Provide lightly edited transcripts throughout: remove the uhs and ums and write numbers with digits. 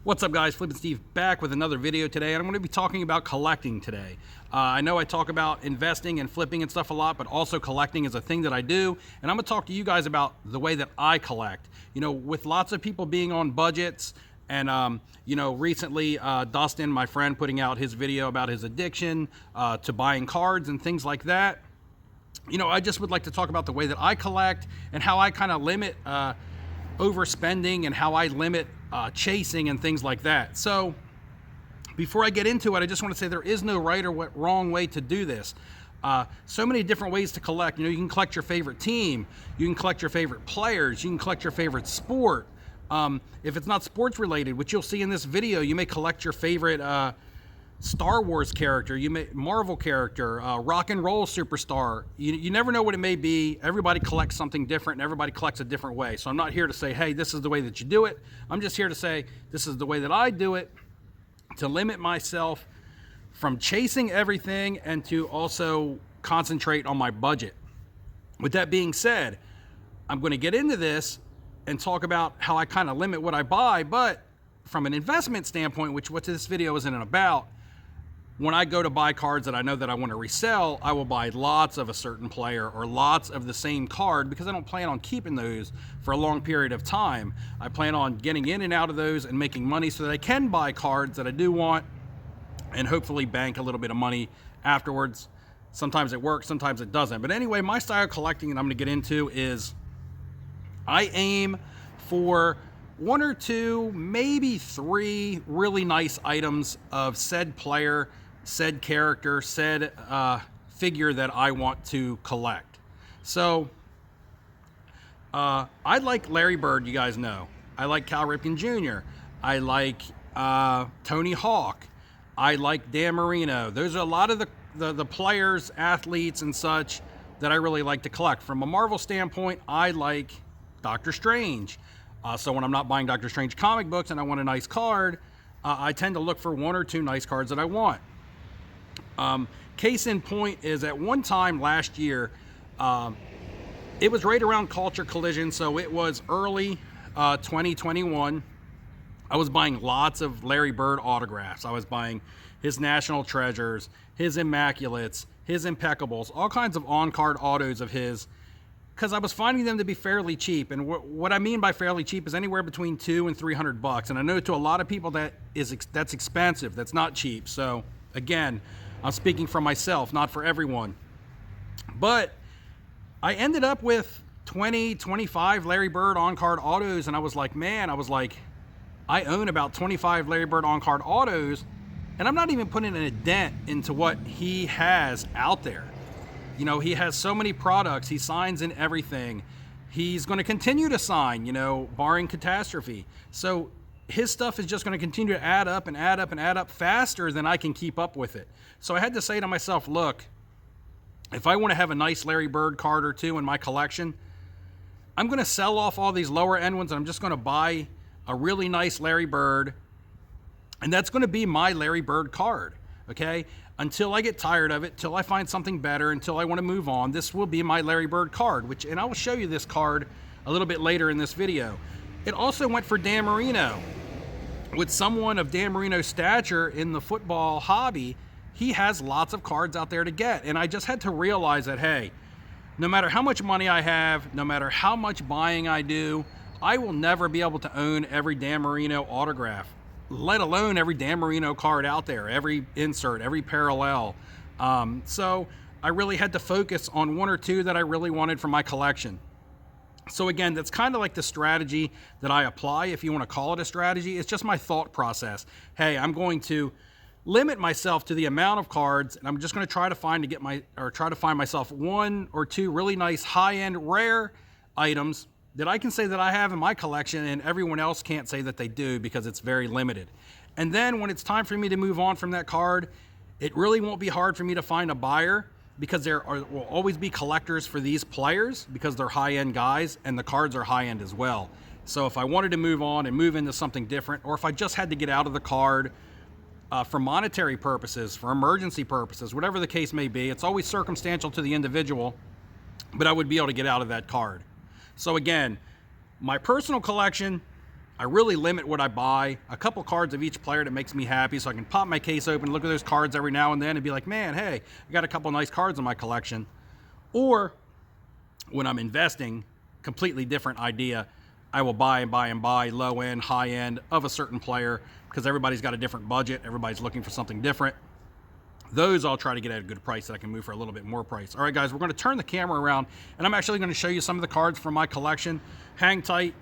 What's up, guys? Flippin' Steve back with another video today, and I'm going to be talking about collecting today. I know I talk about investing and flipping and stuff a lot, but also collecting is a thing that I do, and I'm going to talk to you guys about the way that I collect. You know, with lots of people being on budgets, and you know, recently Dustin, my friend, putting out his video about his addiction to buying cards and things like that. You know, I just would like to talk about the way that I collect and how I kind of limit overspending and how I limit chasing and things like that. So before I get into it, I just want to say there is no right or wrong way to do this. So many different ways to collect. You know, you can collect your favorite team, you can collect your favorite players, you can collect your favorite sport. If it's not sports related, which you'll see in this video, you may collect your favorite Star Wars character, Marvel character, rock and roll superstar. You never know what it may be. Everybody collects something different, and everybody collects a different way. So I'm not here to say, hey, this is the way that you do it. I'm just here to say, this is the way that I do it, to limit myself from chasing everything and to also concentrate on my budget. With that being said, I'm going to get into this and talk about how I kind of limit what I buy, but from an investment standpoint, which what this video isn't about, when I go to buy cards that I know that I want to resell, I will buy lots of a certain player or lots of the same card because I don't plan on keeping those for a long period of time. I plan on getting in and out of those and making money so that I can buy cards that I do want and hopefully bank a little bit of money afterwards. Sometimes it works, sometimes it doesn't. But anyway, my style of collecting that I'm going to get into is I aim for one or two, maybe three really nice items of said player, said character, said figure that I want to collect. So I like Larry Bird, you guys know. I like Cal Ripken Jr. I like Tony Hawk. I like Dan Marino. Those are a lot of the players, athletes, and such that I really like to collect. From a Marvel standpoint, I like Doctor Strange. So when I'm not buying Doctor Strange comic books and I want a nice card, I tend to look for one or two nice cards that I want. Case in point is at one time last year, it was right around Culture Collision, so it was early 2021. I was buying lots of Larry Bird autographs. I was buying his National Treasures, his Immaculates, his Impeccables, all kinds of on-card autos of his, because I was finding them to be fairly cheap. And what I mean by fairly cheap is anywhere between $200 and $300. And I know to a lot of people that's expensive, that's not cheap. So again, I'm speaking for myself, not for everyone. But I ended up with 20, 25 Larry Bird on-card autos, and I was like, man, I own about 25 Larry Bird on-card autos, and I'm not even putting a dent into what he has out there. You know, he has so many products, he signs in everything. He's going to continue to sign, you know, barring catastrophe. So his stuff is just going to continue to add up and add up and add up faster than I can keep up with it. So I had to say to myself, look, if I want to have a nice Larry Bird card or two in my collection, I'm going to sell off all these lower end ones and I'm just going to buy a really nice Larry Bird. And that's going to be my Larry Bird card, okay? Until I get tired of it, till I find something better, until I want to move on, this will be my Larry Bird card, and I will show you this card a little bit later in this video. It also went for Dan Marino. With someone of Dan Marino's stature in the football hobby, he has lots of cards out there to get. And I just had to realize that, hey, no matter how much money I have, no matter how much buying I do, I will never be able to own every Dan Marino autograph, let alone every Dan Marino card out there, every insert, every parallel. So I really had to focus on one or two that I really wanted for my collection. So again, that's kind of like the strategy that I apply, if you want to call it a strategy. It's just my thought process. Hey, I'm going to limit myself to the amount of cards, and I'm just going to try to find myself one or two really nice high-end rare items that I can say that I have in my collection and everyone else can't say that they do because it's very limited. And then when it's time for me to move on from that card, it really won't be hard for me to find a buyer because will always be collectors for these players because they're high-end guys and the cards are high-end as well. So if I wanted to move on and move into something different, or if I just had to get out of the card for monetary purposes, for emergency purposes, whatever the case may be, it's always circumstantial to the individual, but I would be able to get out of that card. So again, my personal collection I really limit what I buy. A couple cards of each player that makes me happy, so I can pop my case open, look at those cards every now and then, and be like, man, hey, I got a couple nice cards in my collection. Or when I'm investing, completely different idea. I will buy and buy and buy low end, high end of a certain player, because everybody's got a different budget. Everybody's looking for something different. Those I'll try to get at a good price that I can move for a little bit more price. All right, guys, we're going to turn the camera around, and I'm actually going to show you some of the cards from my collection. Hang tight,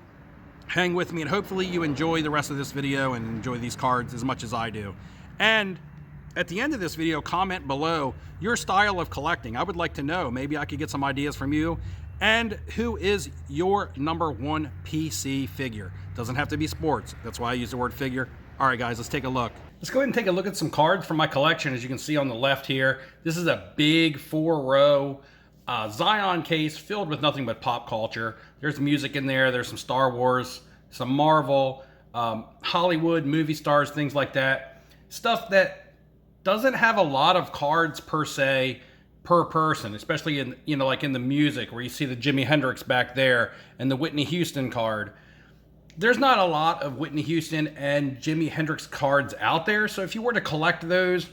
hang with me, and hopefully you enjoy the rest of this video and enjoy these cards as much as I do. And at the end of this video, comment below your style of collecting. I would like to know. Maybe I could get some ideas from you. And who is your #1 PC figure? Doesn't have to be sports. That's why I use the word figure. All right, guys, let's take a look. Let's go ahead and take a look at some cards from my collection. As you can see on the left here, this is a big 4-row Zion case filled with nothing but pop culture. There's music in there. There's some Star Wars, some Marvel, Hollywood, movie stars, things like that. Stuff that doesn't have a lot of cards per se, per person, especially in, you know, like in the music where you see the Jimi Hendrix back there and the Whitney Houston card. There's not a lot of Whitney Houston and Jimi Hendrix cards out there. So if you were to collect those,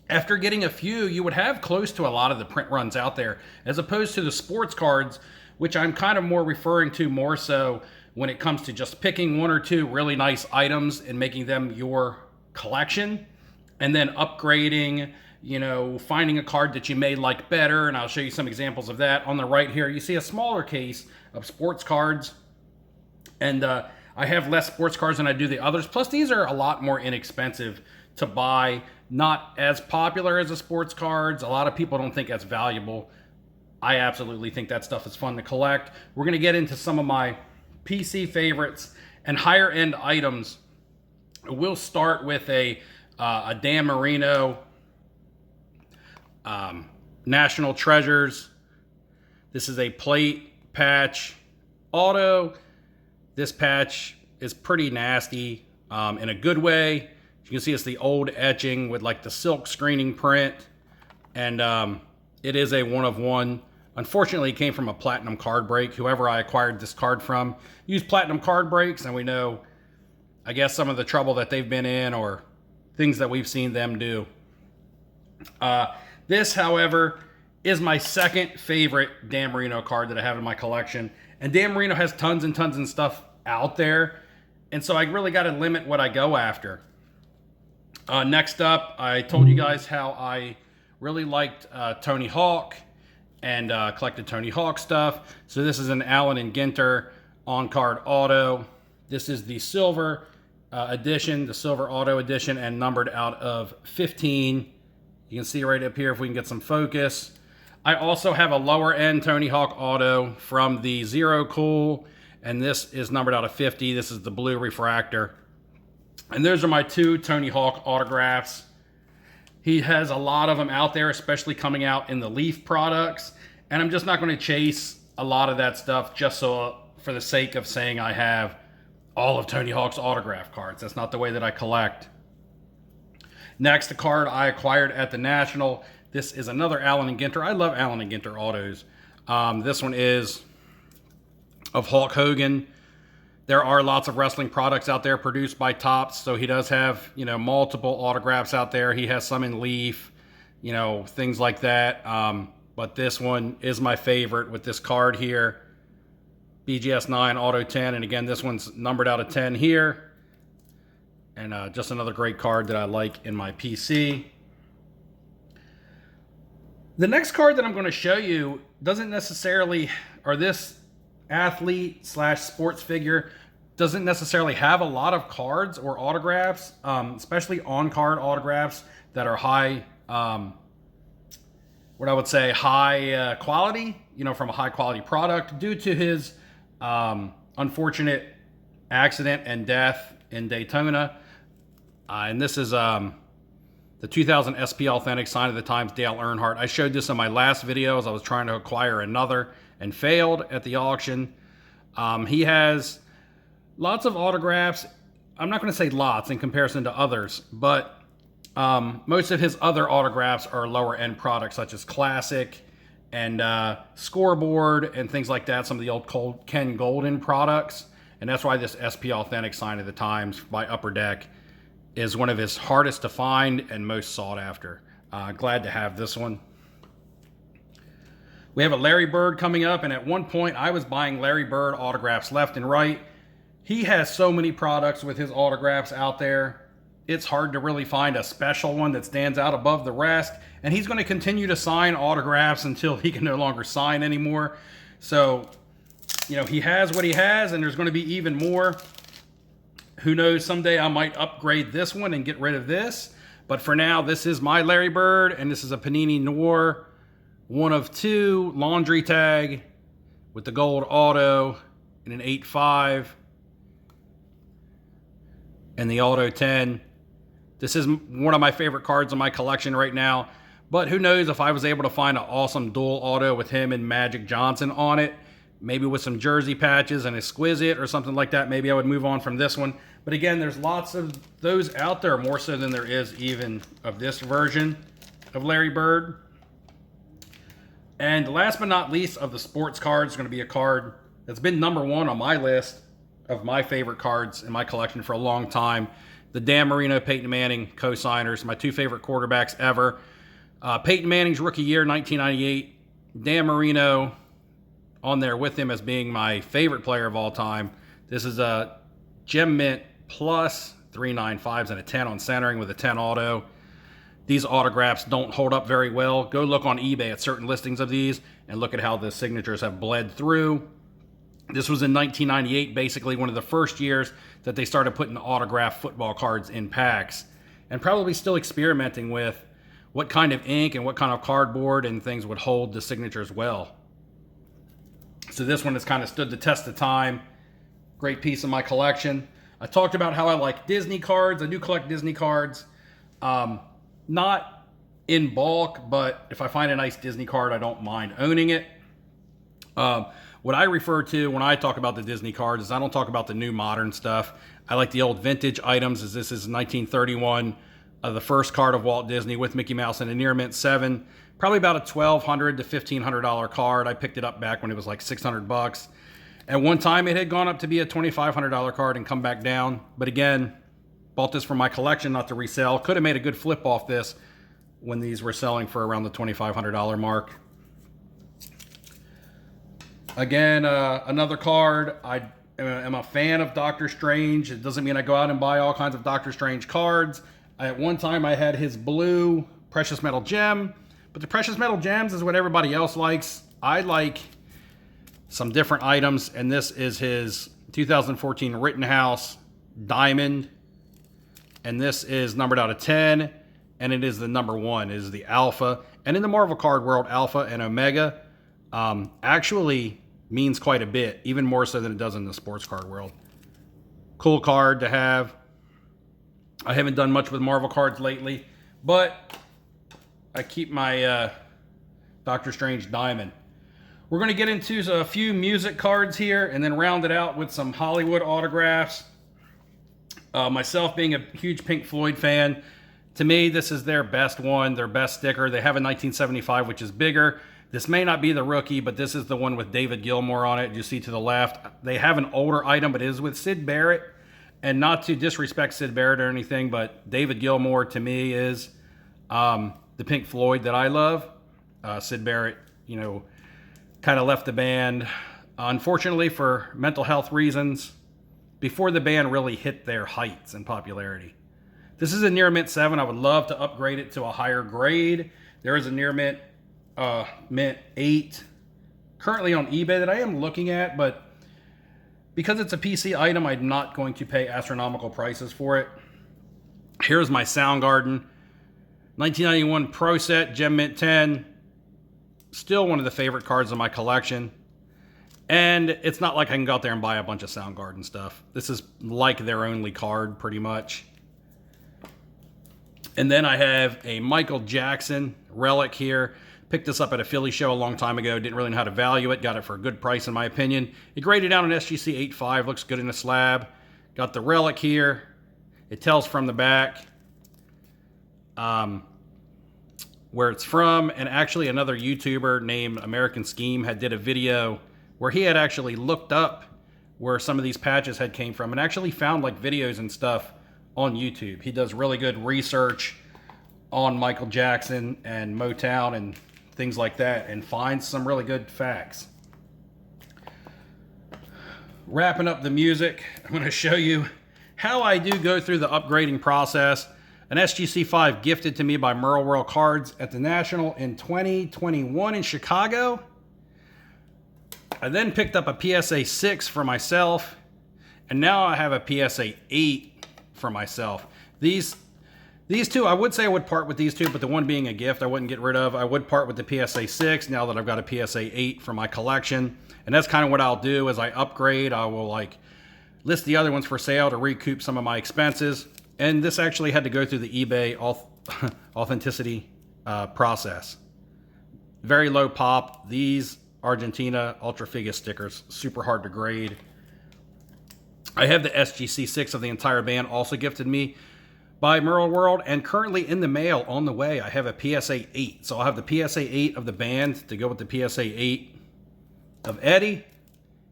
after getting a few, you would have close to a lot of the print runs out there, as opposed to the sports cards, which I'm kind of more referring to more so when it comes to just picking 1 or 2 really nice items and making them your collection, and then upgrading, you know, finding a card that you may like better. And I'll show you some examples of that. On the right here, you see a smaller case of sports cards. And I have less sports cards than I do the others. Plus, these are a lot more inexpensive to buy. Not as popular as the sports cards. A lot of people don't think that's valuable. I absolutely think that stuff is fun to collect. We're going to get into some of my PC favorites and higher end items. We'll start with a Dan Marino National Treasures. This is a plate patch auto. This patch is pretty nasty in a good way. You can see it's the old etching with like the silk screening print. And it is a 1-of-1. Unfortunately, it came from a platinum card break. Whoever I acquired this card from used platinum card breaks, and we know, I guess, some of the trouble that they've been in or things that we've seen them do. This, however, is my second favorite Dan Marino card that I have in my collection. And Dan Marino has tons and tons of stuff out there, and so I really got to limit what I go after. Next up, I told you guys how I really liked Tony Hawk and collected Tony Hawk stuff. So this is an Allen and Ginter on-card auto. This is the silver edition, the silver auto edition, and numbered out of 15. You can see right up here if we can get some focus. I also have a lower end Tony Hawk auto from the Zero Cool, and this is numbered out of 50. This is the blue refractor. And those are my 2 Tony Hawk autographs. He has a lot of them out there, especially coming out in the Leaf products. And I'm just not going to chase a lot of that stuff just so for the sake of saying I have all of Tony Hawk's autograph cards. That's not the way that I collect. Next, a card I acquired at the National. This is another Allen and Ginter. I love Allen and Ginter autos. This one is of Hulk Hogan. There are lots of wrestling products out there produced by Topps, so he does have, you know, multiple autographs out there. He has some in Leaf, you know, things like that. But this one is my favorite with this card here. BGS 9 Auto 10, and again, this one's numbered out of 10 here. And just another great card that I like in my PC. The next card that I'm going to show you doesn't necessarily, or this athlete slash sports figure doesn't necessarily have a lot of cards or autographs, especially on-card autographs that are high, what I would say high quality, you know, from a high quality product, due to his unfortunate accident and death in Daytona. And this is the 2000 SP Authentic Sign of the Times Dale Earnhardt. I showed this in my last video as I was trying to acquire another and failed at the auction. He has lots of autographs. I'm not going to say lots in comparison to others, but most of his other autographs are lower end products such as Classic and Scoreboard and things like that. Some of the old Ken Golden products. And that's why this SP Authentic Sign of the Times by Upper Deck is one of his hardest to find and most sought after. Glad to have this one. We have a Larry Bird coming up, and at one point I was buying Larry Bird autographs left and right. He has so many products with his autographs out there. It's hard to really find a special one that stands out above the rest, and he's going to continue to sign autographs until he can no longer sign anymore. So, you know, he has what he has, and there's going to be even more. Who knows, someday I might upgrade this one and get rid of this. But for now, this is my Larry Bird, and this is a Panini Noir 1 of 2 laundry tag with the gold auto and an 8.5 and the auto 10. This is one of my favorite cards in my collection right now. But who knows, if I was able to find an awesome dual auto with him and Magic Johnson on it, maybe with some jersey patches and exquisite or something like that, maybe I would move on from this one. But again, there's lots of those out there, more so than there is even of this version of Larry Bird. And last but not least of the sports cards is going to be a card that's been #1 on my list of my favorite cards in my collection for a long time. The Dan Marino, Peyton Manning co-signers, my 2 favorite quarterbacks ever. Peyton Manning's rookie year, 1998. Dan Marino on there with him as being my favorite player of all time. This is a Gem Mint Plus 395s and a 10 on centering with a 10 auto. These autographs don't hold up very well. Go look on eBay at certain listings of these and look at how the signatures have bled through. This was in 1998, basically one of the first years that they started putting autographed football cards in packs, and probably still experimenting with what kind of ink and what kind of cardboard and things would hold the signatures well. So this one has kind of stood the test of time. Great piece of my collection. I talked about how I like Disney cards. I do collect Disney cards. Not in bulk, but if I find a nice Disney card, I don't mind owning it. What I refer to when I talk about the Disney cards is I don't talk about the new modern stuff. I like the old vintage items, as this is 1931, the first card of Walt Disney with Mickey Mouse and a near mint 7. Probably about a $1,200 to $1,500 card. I picked it up back when it was like $600. At one time, it had gone up to be a $2,500 card and come back down. But again, bought this for my collection, not to resell. Could have made a good flip off this when these were selling for around the $2,500 mark. Again, another card. I am a fan of Doctor Strange. It doesn't mean I go out and buy all kinds of Doctor Strange cards. At one time, I had his blue Precious Metal Gem. But the Precious Metal Gems is what everybody else likes. I like some different items, and this is his 2014 Rittenhouse Diamond. And this is numbered out of 10, and it is the #1. It is the Alpha. And in the Marvel card world, Alpha and Omega actually means quite a bit, even more so than it does in the sports card world. Cool card to have. I haven't done much with Marvel cards lately, but I keep my Doctor Strange Diamond. We're going to get into a few music cards here and then round it out with some Hollywood autographs. Myself being a huge Pink Floyd fan, to me this is their best one, their best sticker. They have a 1975, which is bigger. This may not be the rookie, but this is the one with David Gilmour on it. You see to the left. They have an older item, but it is with Syd Barrett. And not to disrespect Syd Barrett or anything, but David Gilmour to me is the Pink Floyd that I love. Syd Barrett, you know, kind of left the band, unfortunately for mental health reasons, before the band really hit their heights in popularity. This is a near mint 7. I would love to upgrade it to a higher grade. There is a near mint mint 8 currently on eBay that I am looking at, but because it's a PC item, I'm not going to pay astronomical prices for it. Here's my Soundgarden 1991 Pro Set Gem Mint 10. Still one of the favorite cards in my collection. And it's not like I can go out there and buy a bunch of Soundgarden stuff. This is like their only card, pretty much. And then I have a Michael Jackson relic here. Picked this up at a Philly show a long time ago. Didn't really know how to value it. Got it for a good price, in my opinion. It graded down an SGC 8.5. Looks good in a slab. Got the relic here. It tells from the back where it's from. And actually another YouTuber named American Scheme did a video where he had actually looked up where some of these patches had came from, and actually found like videos and stuff on YouTube. He does really good research on Michael Jackson and Motown and things like that, and finds some really good facts. Wrapping up the music, I'm going to show you how I do go through the upgrading process. An SGC 5 gifted to me by Merle World Cards at the National in 2021 in Chicago. I then picked up a PSA 6 for myself, and now I have a PSA 8 for myself. These two, I would say I would part with these two, but the one being a gift I wouldn't get rid of. I would part with the PSA 6 now that I've got a PSA 8 for my collection. And that's kind of what I'll do as I upgrade. I will like list the other ones for sale to recoup some of my expenses. And this actually had to go through the eBay authenticity process. Very low pop. These Argentina Ultra Figus stickers, super hard to grade. I have the SGC 6 of the entire band, also gifted me by Merle World, and currently in the mail on the way, I have a PSA 8. So I'll have the PSA 8 of the band to go with the PSA 8 of Eddie,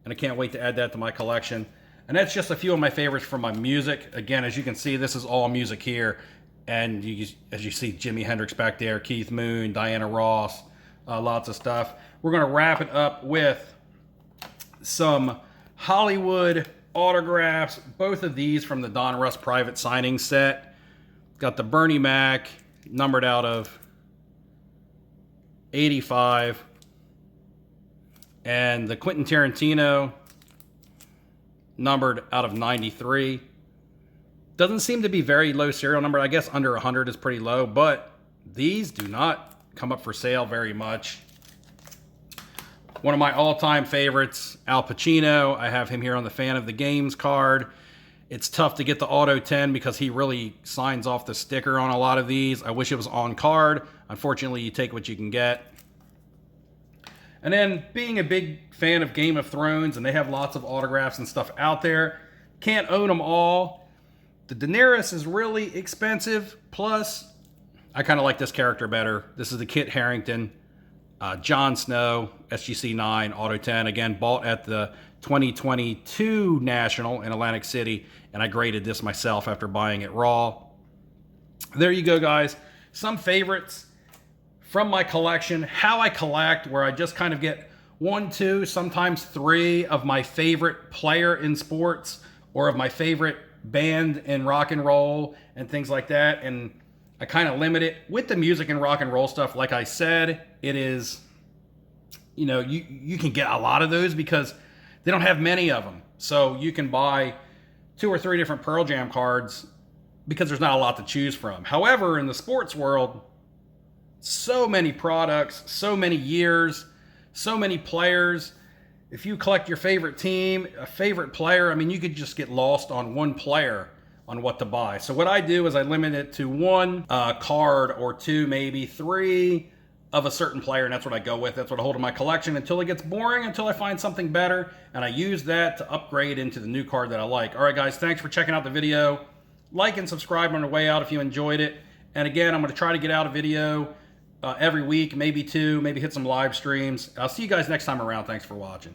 and I can't wait to add that to my collection. And that's just a few of my favorites from my music. Again, as you can see, this is all music here, and as you see Jimi Hendrix back there, Keith Moon, Diana Ross, lots of stuff. We're going to wrap it up with some Hollywood autographs, both of these from the Don Russ private signing set. Got the Bernie Mac, numbered out of 85, and the Quentin Tarantino, numbered out of 93. Doesn't seem to be very low serial number. I guess under 100 is pretty low, but these do not come up for sale very much. One of my all-time favorites, Al Pacino. I have him here on the Fan of the Games card. It's tough to get the Auto 10 because he really signs off the sticker on a lot of these. I wish it was on card. Unfortunately, you take what you can get. And then, being a big fan of Game of Thrones, and they have lots of autographs and stuff out there, can't own them all. The Daenerys is really expensive. Plus, I kind of like this character better. This is the Kit Harington, Jon Snow, SGC 9, Auto 10. Again, bought at the 2022 National in Atlantic City, and I graded this myself after buying it raw. There you go, guys. Some favorites from my collection, how I collect, where I just kind of get 1, 2, sometimes 3 of my favorite player in sports, or of my favorite band in rock and roll and things like that, and I kind of limit it with the music and rock and roll stuff. Like I said, it is, you know, you can get a lot of those because they don't have many of them. So you can buy 2 or 3 different Pearl Jam cards because there's not a lot to choose from. However, in the sports world, so many products, so many years, so many players. If you collect your favorite team, a favorite player, I mean, you could just get lost on one player on what to buy. So what I do is I limit it to 1 card or 2, maybe 3 of a certain player, and that's what I go with. That's what I hold in my collection until it gets boring, until I find something better, and I use that to upgrade into the new card that I like. All right, guys, thanks for checking out the video. Like and subscribe on the way out if you enjoyed it. And again, I'm going to try to get out a video every week, maybe 2, maybe hit some live streams. I'll see you guys next time around. Thanks for watching.